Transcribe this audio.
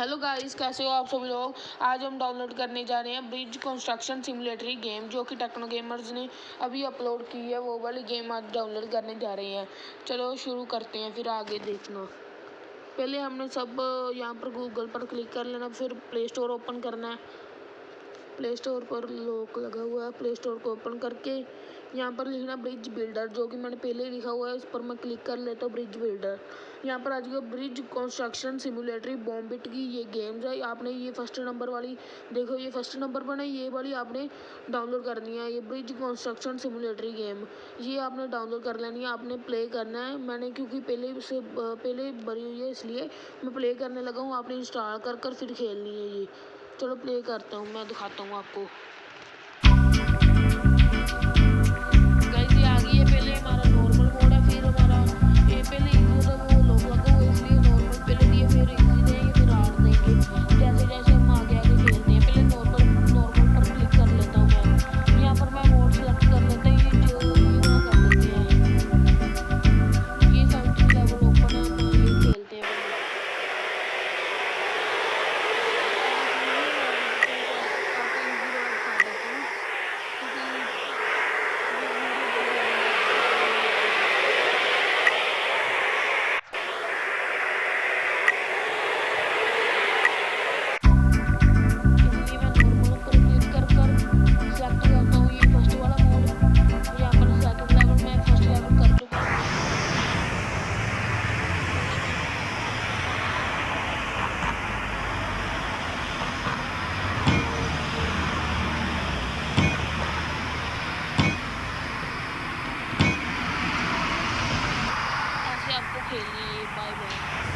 Hello guys, कैसे हो आप सभी लोग। आज हम डाउनलोड करने जा रहे हैं ब्रिज कंस्ट्रक्शन सिमुलेटरी गेम, जो कि टेक्नो गेमर्स ने अभी अपलोड की है। वो वाली गेम आज डाउनलोड करने जा रहे हैं। चलो शुरू करते हैं, फिर आगे देखना। पहले हमने सब यहाँ पर गूगल पर क्लिक कर लेना, फिर प्ले स्टोर ओपन करना है। प्ले स्टोर पर लॉक लगा हुआ है। प्ले स्टोर को ओपन करके यहाँ पर लिखना ब्रिज बिल्डर, जो कि मैंने पहले ही लिखा हुआ है। इस पर मैं क्लिक कर लेता हूँ, ब्रिज बिल्डर। यहाँ पर आज का ब्रिज कंस्ट्रक्शन सिमुलेटरी बॉम्बिट की ये गेम्स है। आपने ये फर्स्ट नंबर वाली देखो, ये फर्स्ट नंबर पर नहीं, ये वाली आपने डाउनलोड करनी है। ये ब्रिज कंस्ट्रक्शन सिमुलेटरी गेम, ये आपने डाउनलोड कर लेनी है। आपने प्ले करना है। मैंने क्योंकि पहले भरी हुई है, इसलिए मैं प्ले करने लगा हूँ। आपने इंस्टॉल कर फिर खेलनी है ये। चलो प्ले करता हूँ, मैं दिखाता हूँ आपको। गाइस ये आ गई है। पहले हमारा नॉर्मल मोड है, फिर हमारा ये पहले इजी था, वो लोग लगा हुआ, इसलिए नॉर्मल पहले दिए, फिर इजी देंगे, फिर हार्ड देंगे। जैसे जैसे हम आगे आगे खेलते हैं। पहले नॉर्मल पर क्लिक कर लेता हूँ मैं। यहाँ पर मैं मोड सेलेक्ट कर लेता हूँ। ये जो ये वाला कर देते हैं। ये 17 लेवल ओपन है, हम ये खेलते हैं पहले। आपको इजी वाला दिखा देता हूँ, क्योंकि इसलिए मैं नॉर्मल पर क्लिक कर सेलेक्ट करता हूँ ये फर्स्ट वाला मोड। यहाँ पर सेकंड लेवल में फर्स्ट लेवल कर चुका हूँ। ऐसे आपको खेलनी है ये। Bye bye.